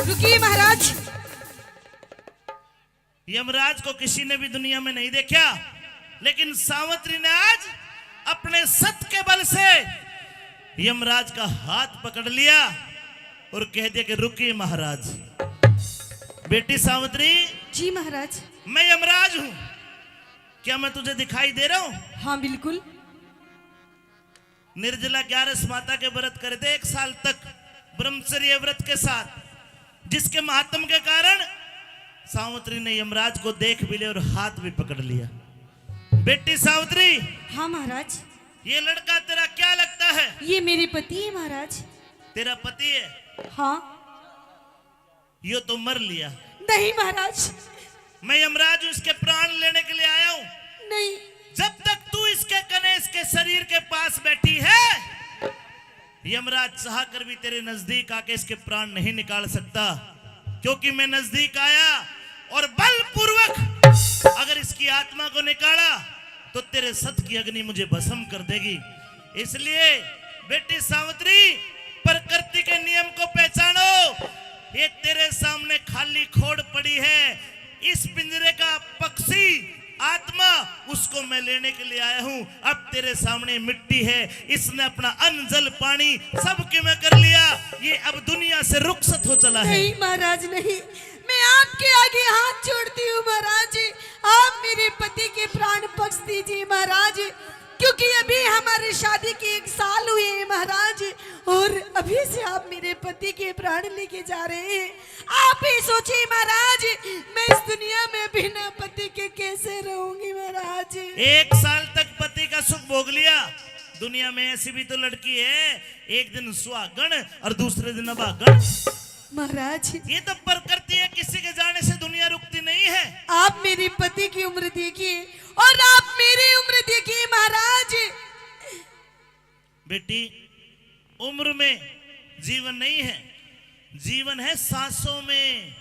रुकिए महाराज। यमराज को किसी ने भी दुनिया में नहीं देखा, लेकिन सावित्री ने आज अपने सत के बल से यमराज का हाथ पकड़ लिया और कह दिया कि रुकिए महाराज। बेटी सावित्री। जी महाराज। मैं यमराज हूं, क्या मैं तुझे दिखाई दे रहा हूं? हाँ बिल्कुल। निर्जला 11 माता के व्रत करे थे 1 साल तक ब्रह्मचर्य व्रत के साथ, जिसके महात्म के कारण सावित्री ने यमराज को देख भी लिया और हाथ भी पकड़ लिया। बेटी सावित्री। हाँ महाराज। ये लड़का तेरा क्या लगता है? ये मेरे पति है महाराज। तेरा पति है? हाँ। ये तो मर लिया। नहीं महाराज। मैं यमराज हूं, इसके प्राण लेने के लिए आया हूं। नहीं। जब तक तू इसके कनेश के शरीर के पास बैठी है, यमराज चाह कर भी तेरे नजदीक आके इसके प्राण नहीं निकाल सकता, क्योंकि मैं नजदीक आया और बलपूर्वक अगर इसकी आत्मा को निकाला तो तेरे सत की अग्नि मुझे भस्म कर देगी। इसलिए बेटी सावित्री, प्रकृति के नियम को पहचानो। ये तेरे सामने खाली खोड़ पड़ी है, इस पिंजरे का पक्षी आत्मा, उसको मैं लेने के लिए आया हूं। अब तेरे सामने मिट्टी है, इसने अपना अन्न जल पानी सब के मैं कर लिया, ये अब दुनिया से रुखसत हो चला है। नहीं महाराज नहीं, मैं आपके आगे हाथ जोड़ती हूँ महाराज। आप मेरे पति के प्राण बख्श दीजिए महाराज, क्योंकि अभी हमारी शादी के 1 साल हुए हैं महाराज, और अभी से आप मेरे पति के प्राण लेके जा रहे हैं। आप ही सोचिए महाराज, मैं इस दुनिया में बिना पति के कैसे रहूंगी महाराज। 1 साल तक पति का सुख भोग लिया। दुनिया में ऐसी भी तो लड़की है, एक दिन सुहागण और दूसरे दिन अभागण। महाराज ये तो प्रकृति है, किसी के जाने से दुनिया रुकती नहीं है। आप मेरे पति की उम्र देखिए और आप मेरी उम्र देखिए महाराज। बेटी, उम्र में जीवन नहीं है, जीवन है सांसों में।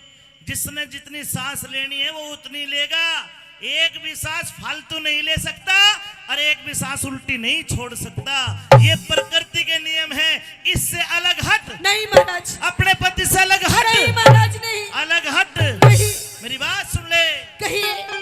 जिसने जितनी सांस लेनी है वो उतनी लेगा। एक भी सांस फालतू नहीं ले सकता और एक भी सांस उल्टी नहीं छोड़ सकता। ये प्रकृति के नियम है, इससे अलग हट। नहीं महाराज। अपने पति से अलग हट। नहीं महाराज नहीं। अलग हट। नहीं। मेरी बात सुन ले। कहिए।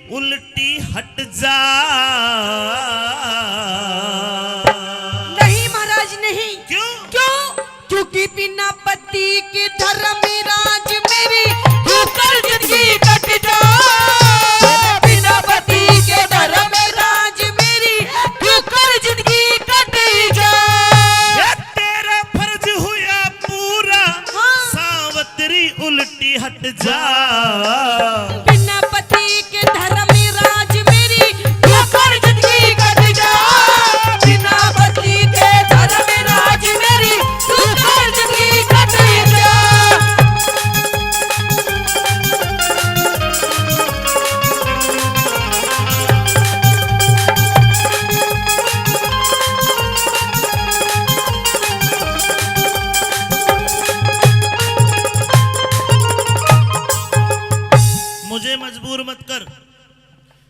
उल्टी हट जा। नहीं महाराज नहीं। क्यों? क्योंकि बिना पति के धर्म राज मेरी होकर जिंदगी कट जा। बिना पति के धर्म राज मेरी होकर जिंदगी कट जा। तेरा फर्ज हुआ पूरा। हाँ। सावित्री उल्टी हट जा। बिना पति के धर्म राज मेरी होकर जिंदगी कट जा। बिना पति के धर्म राज मेरी होकर जिंदगी कट जा। मुझे मजबूर मत कर,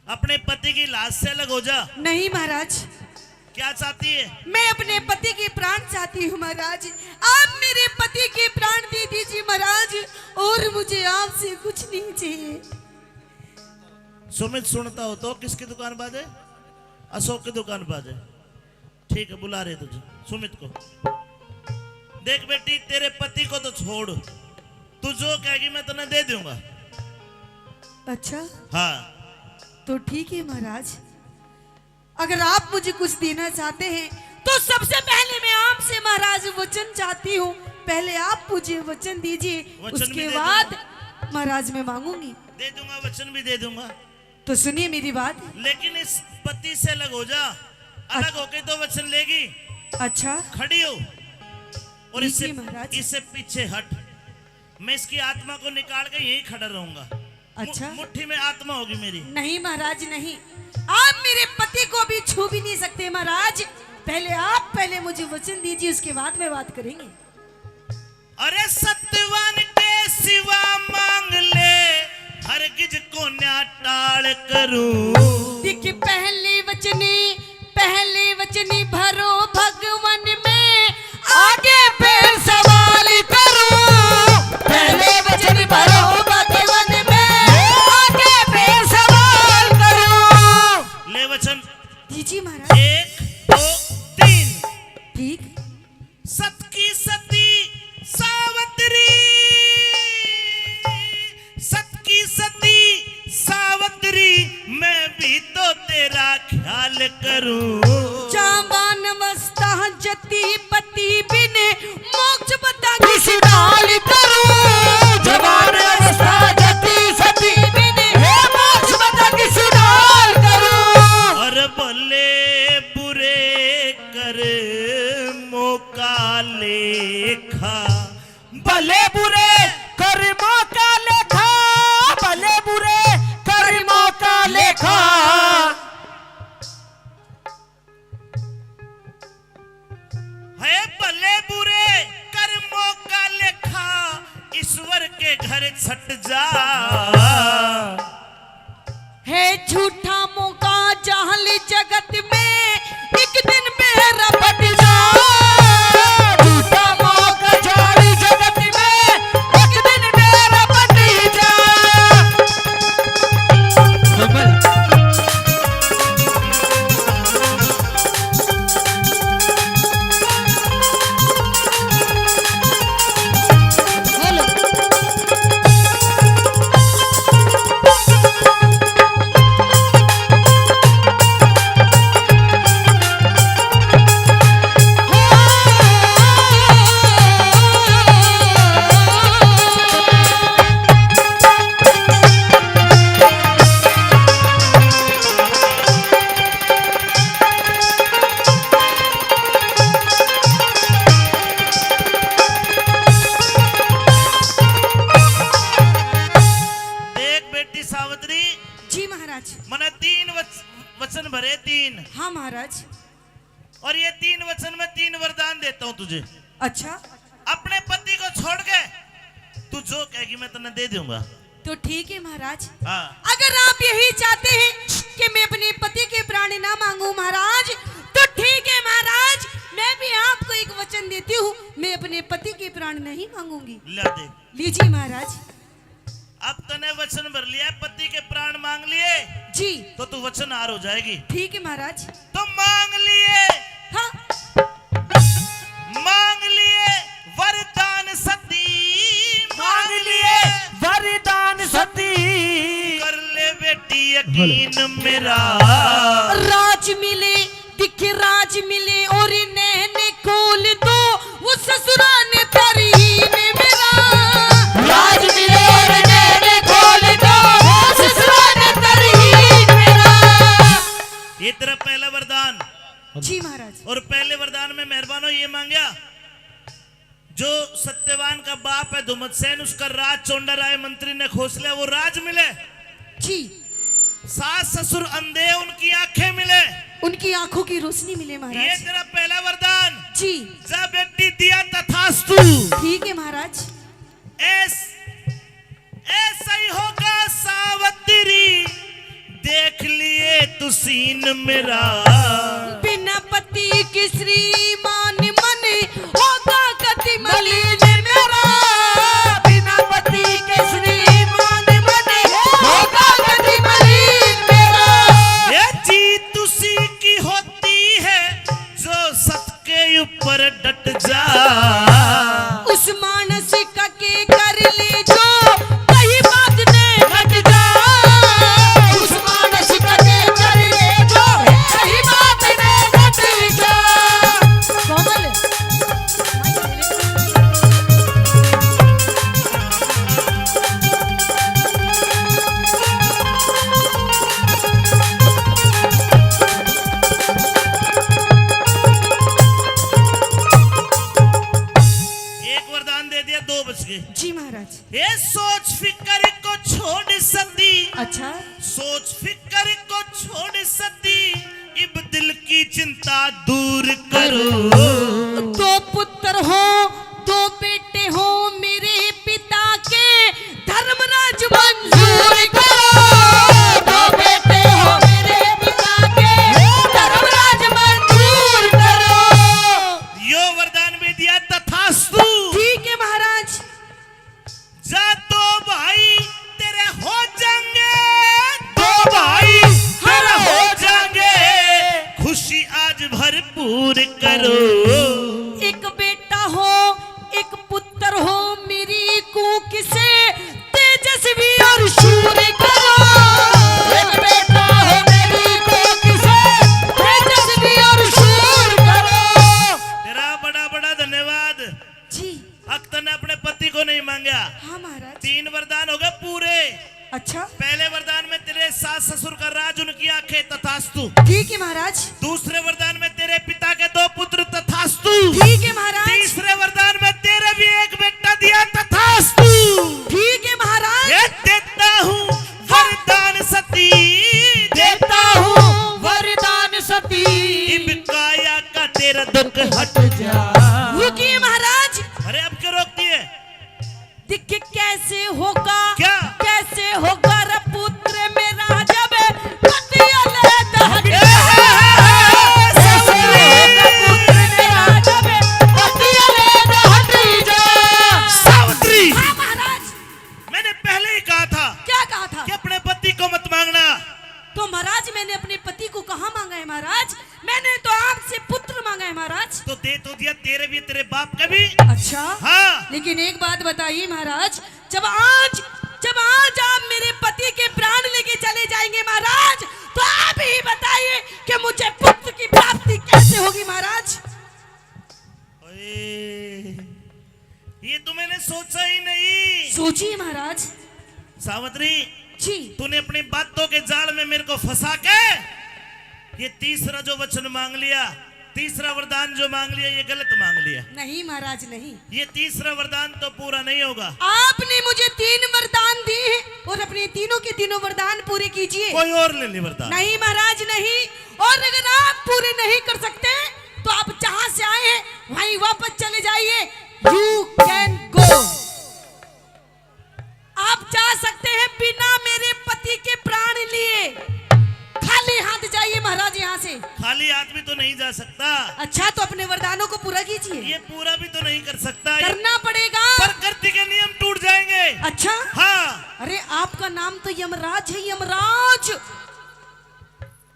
अपने पति की लाश से अलग हो जा। नहीं महाराज। क्या चाहती है? मैं अपने पति के प्राण चाहती हूँ महाराज। आप मेरे पति के प्राण दे दीजिए महाराज, और मुझे आपसे कुछ नहीं चाहिए। सुमित सुनता हो तो किसकी दुकान बाजे? अशोक की दुकान बाजे। ठीक है, बुला रहे तुझे सुमित को। देख बेटी, तेरे पति को तो छोड़, तू जो कहेगी मैं तुम्हें दे दूंगा। अच्छा हाँ तो ठीक है महाराज, अगर आप मुझे कुछ देना चाहते हैं तो सबसे पहले मैं आपसे महाराज वचन चाहती हूँ। पहले आप मुझे वचन दीजिए, उसके बाद महाराज मैं मांगूंगी। दे दूंगा, वचन भी दे दूंगा। तो सुनिए मेरी बात। लेकिन इस पति से अलग हो जा, अलग होके तो वचन लेगी। अच्छा खड़ी हो और इससे लीजिए महाराज। इससे पीछे हट। मैं इसकी आत्मा को निकाल के यहीं खड़ा रहूंगा। अच्छा। मुट्ठी में आत्मा होगी मेरी। नहीं महाराज नहीं, आप मेरे पति को भी छू भी नहीं सकते महाराज। पहले मुझे वचन दीजिए, उसके बाद में बात करेंगे। अरे सत्यवान के सिवा मांग ले, हरगिज को न्या टाल करूं। देखिए पहले वचनी भरो भगवान में, आगे फिर सवाल करूं। पहले वचन भरो भगवान में, आगे फिर सवाल करूं। ले वचन दीजिए महाराज। 1 2 3। ठीक। सत की सती सावत्री, सत की सती सावत्री, मैं भी तो तेरा ख्याल करूं। जावान अवस्था जति पति बिन, मोक्ष बता किस डाल करूं। जवान अवस्था जति सती बिन, मोक्ष बता किस डाल करूं। और भले बुरे कर मौका लेखा, भले बुरे कर्मों का लेखा, भले बुरे कर्मों का लेखा। है भले बुरे कर्मों का लेखा, ईश्वर के घर छट जा। है झूठा मौका जाल जगत में, एक दिन मेरा बट जा। झूठा मौका जाली जगत में, एक दिन मेरा बट जा। देख बेटी सावित्री, जी महाराज। मैंने 3 वचन भरे, 3। हाँ महाराज। और ये 3 वचन में 3 वरदान देता हूं तुझे। अच्छा अपने पति को छोड़ के तू जो कहेगी मैं तुम्हें दे दूंगा। तो ठीक है महाराज। हाँ। अगर आप यही चाहते हैं कि मैं अपने पति के प्राण ना मांगू महाराज, तो ठीक है महाराज, मैं भी आपको एक वचन देती हूँ, मैं अपने पति के प्राण नहीं मांगूंगी। ला दे। लीजिए महाराज। अब तने वचन भर लिया, पति के प्राण मांग लिए जी तो तू वचन हार हो जाएगी। ठीक है महाराज। तो मांग लिए, हाँ मांग लिए वरदान सती, मांग लिए वरदान सती। कर ले बेटी यकीन मेरा। राज मिले दिख राज मिले, और नैन खोल दो वो ससुराल तरी में मेरा। राज मिले और नैन खोल दो, वो ससुराल तरी मेरा। ये तेरा पहला वरदान। जी महाराज। और पहले वरदान में मेहरबानो ये मांगया, जो सत्यवान का बाप है धुमतसेन, उसका राज चोंडा राय मंत्री ने खोस लिया, वो राज मिले। जी सास ससुर अंधे, उनकी आंखें मिले। उनकी आंखों की रोशनी मिले ये महाराज। तेरा पहला वरदान। जी जा बेटी दिया तथास्तु। ठीक है महाराज। ऐसा ही होगा सावित्री, देख लिए तू सीन मेरा। बिना पति की श्रीमान मन, होगा गति मलिन मेरा। बिना पति के श्रीमान बने, होगा गति मलिन मेरा। ये जीत उसी की होती है, जो सत के ऊपर डट जा। उस मानस का के कर ले जो, कहीं बात ने हट जा। उस मानस का के कर ले जो, कहीं बात ने हट जा। कोमल सोच फिकर को छोड़ सती इब दिल की चिंता दूर करो। दो पुत्र हो दो बेटे हो मेरे पिता के धर्मराज मंजूर करो। दो बेटे हो मेरे पिता के धर्मराज मंजूर करो। यो वरदान भी दिया तथास्तु। ठीक है महाराज। जा तो भाई तेरे हो जाएंगे, दो भाई तेरे हो जाएंगे, खुशी आज भरपूर करो। एक बेटा हो एक पुत्र हो मेरी कूक से तेजस्वी और शूर करो। एक बेटा हो मेरी कूक से तेजस्वी और शूर करो। तेरा बड़ा बड़ा धन्यवाद। जी अख्तर ने अपने पति को नहीं मांगा। हाँ महाराज। 3 वरदान हो गए पूरे। अच्छा पहले वरदान में तेरे सास ससुर का राज उनकी आंखें तथास्तु। ठीक है महाराज। दूसरे वरदान में तेरे पिता के 2 पुत्र तथास्तु। ठीक है महाराज। तीसरे वरदान में तेरे भी एक बेटा दिया तथास्तु। ठीक है महाराज। ये देता हूँ वरदान सती, देता हूँ वरदान सती। इब काया का तेरा दुख हट जा। रुकिए महाराज। अरे अब क्यों रोकती है? देखिए कैसे होगा क्या? कैसे होगा रे पुत्र मेरा जब पति अलग हट ए, कैसे होगा पुत्र मेरा जब पति अलग हट जाए। सावित्री, हाँ महाराज। मैंने पहले ही कहा था क्या कहा था? कि अपने पति को मत मांगना। तो महाराज मैंने अपने पति को कहाँ मांगा है महाराज? मैंने तो आपसे पुत्र मांगा है महाराज। तो दे तो दिया, तेरे भी तेरे बाप का भी। अच्छा हाँ, लेकिन एक बात बताइए महाराज, जब आज आप मेरे पति के प्राण लेके चले जाएंगे महाराज, तो आप ही बताइए कि मुझे पुत्र की प्राप्ति कैसे होगी महाराज? ओए, ये तो मैंने सोचा ही नहीं। सोचिए महाराज। सावित्री, जी तूने अपनी बातों के जाल में मेरे को फंसा के ये तीसरा जो वचन मांग लिया, तीसरा वरदान जो मांग लिया, ये गलत मांग लिया। नहीं महाराज नहीं। ये तीसरा वरदान तो पूरा नहीं होगा। आपने मुझे 3 वरदान दिए हैं और अपने तीनों के तीनों वरदान पूरे कीजिए। कोई और ले ले वरदान। नहीं महाराज नहीं। और अगर आप पूरे नहीं कर सकते तो आप जहां से आए हैं वहीं वापस चले जाइए। You can go. आप जा सकते हैं बिना मेरे पति के प्राण लिए। खाली हाथ जाइए महाराज यहाँ से। खाली हाथ भी तो नहीं जा सकता। अच्छा तो अपने वरदानों को पूरा कीजिए। ये पूरा भी तो नहीं कर सकता। करना पड़ेगा। प्रकृति के नियम टूट जाएंगे। अच्छा हाँ, अरे आपका नाम तो यमराज है। यमराज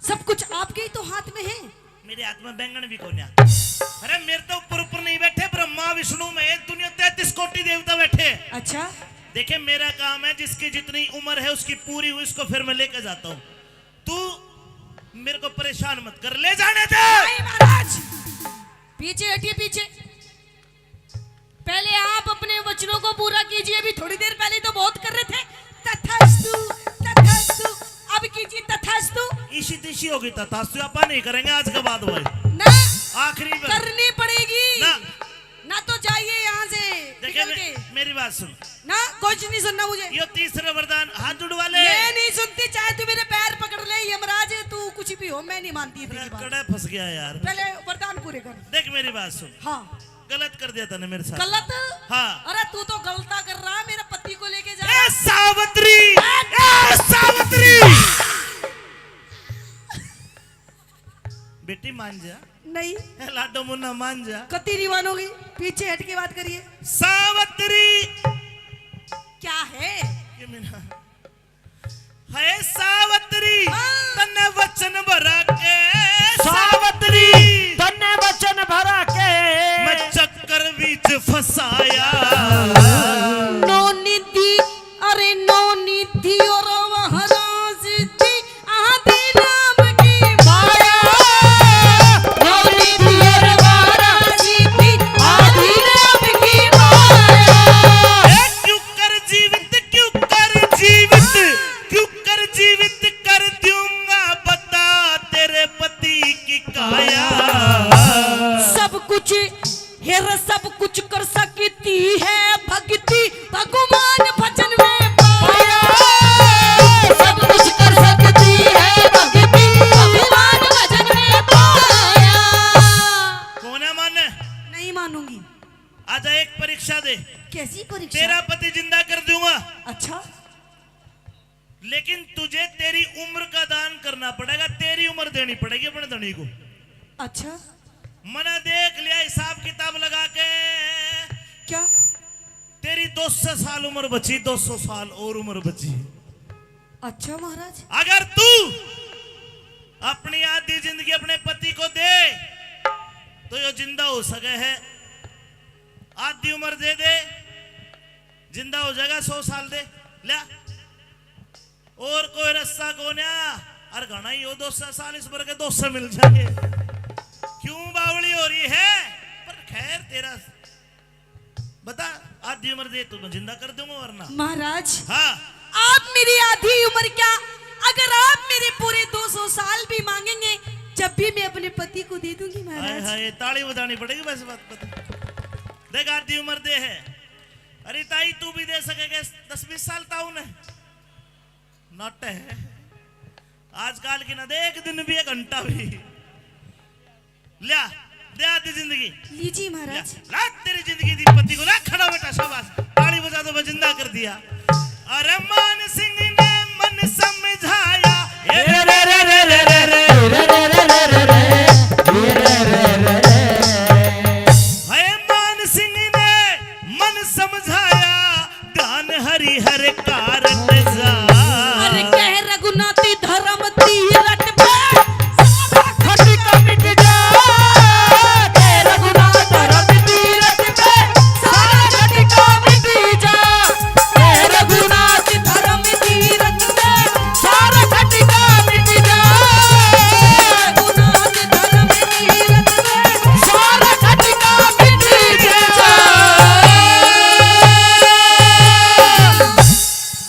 सब कुछ आपके ही तो हाथ में है। मेरे हाथ में बैंगन भी कोन्या। अरे मेरे तो ऊपर नहीं बैठे, ब्रह्मा विष्णु में दुनिया 33 कोटि देवता बैठे। अच्छा देखे, मेरा काम है जिसकी जितनी उम्र है उसकी पूरी हुई, उसको फिर मैं लेकर जाता हूँ। तू मेरे को परेशान मत कर, ले जाने दे। नहीं महाराज, पीछे हटिए पीछे। पहले आप अपने वचनों को पूरा कीजिए। अभी थोड़ी देर पहले तो बहुत कर रहे थे तथास्तु तथास्तु, अब कीजिए तथास्तु। इसी तिशी होगी तथास्तु। अपन नहीं करेंगे आज के बाद भाई, ना आखिरी बार करनी पड़ेगी ना। ना तो जाइए यहाँ से देखिए निकल के। मेरी बात सुन, ना कुछ नहीं सुनना मुझे। ये तीसरा वरदान हाथ जुड़वा ले। मैं नहीं सुनती, चाहे तू मेरे पैर पकड़ ले यमराज, तू कुछ भी हो, मैं नहीं मानती तेरी बात। कड़ा फंस गया यार। पहले वरदान पूरे कर। देख मेरी बात सुन, हाँ गलत कर दिया था ना मेरे साथ। गलत? हाँ। अरे तू तो गलता कर रहा है। मेरे पति को लेके जा। ए सावित्री, ए सावित्री, बेटी मान जा। नहीं लाडो मुन्ना मान जा। कति नहीं मानोगी। पीछे हट के बात करिए। सावित्री क्या है? ये मेरा है सावित्री, हाँ। तन्ने वचन भरा के सावित्री तन्ने वचन भरा के मैं चक्कर बीच फसाया। नो निधि, अरे नो निधि और महाराज थी आदि नाम की माया। नो निधि और महाराज थी आदि नाम की माया। क्यों कर जीवित, क्यों कर जीवित, क्यों कर जीवित कर दूंगा बता तेरे पति की काया। सब कुछ हेर सब कुछ कर सकती है भक्ति, भगवान भजन में पाया। सब कुछ उम्र का दान करना पड़ेगा, तेरी उम्र देनी पड़ेगी अपने धनी को। अच्छा मैंने देख लिया हिसाब किताब लगा के, क्या? तेरी 200 साल उम्र बची, 200 साल और उम्र बची। अच्छा महाराज। अगर तू अपनी आधी जिंदगी अपने पति को दे तो ये जिंदा हो सके है, आधी उम्र दे दे जिंदा हो जाएगा, 100 साल दे ले, और कोई रास्ता को ना, अरे घना ही हो 200 साल, इस बार के 200 मिल जाएंगे। क्यों बावली हो रही है? पर खैर तेरा बता, आधी उम्र दे तो मैं जिंदा कर दूंगा, वरना। महाराज हाँ, आप मेरी आधी उम्र क्या, अगर आप मेरे पूरे 200 साल भी मांगेंगे, जब भी मैं अपने पति को दे दूंगी हाय महाराज। हाय, ताली बजानी पड़ेगी बस बात पता। देख आधी उम्र दे है, अरे ताई तू भी दे सकेगा 10-20 साल ताऊ ने नट है आजकल की ना दे, एक दिन भी, एक घंटा भी लिया दे आधी जिंदगी। लीजिए महाराज। ला तेरी जिंदगी दी पति को, ला खड़ा बेटा, शाबाश, ताली बजा दो, मैं जिंदा कर दिया। अरे मान सिंह ने मन समझाया, मान सिंह ने मन समझाया, ध्यान हरि हर कारण जा। अरे कह रघुनाथी धर्म ती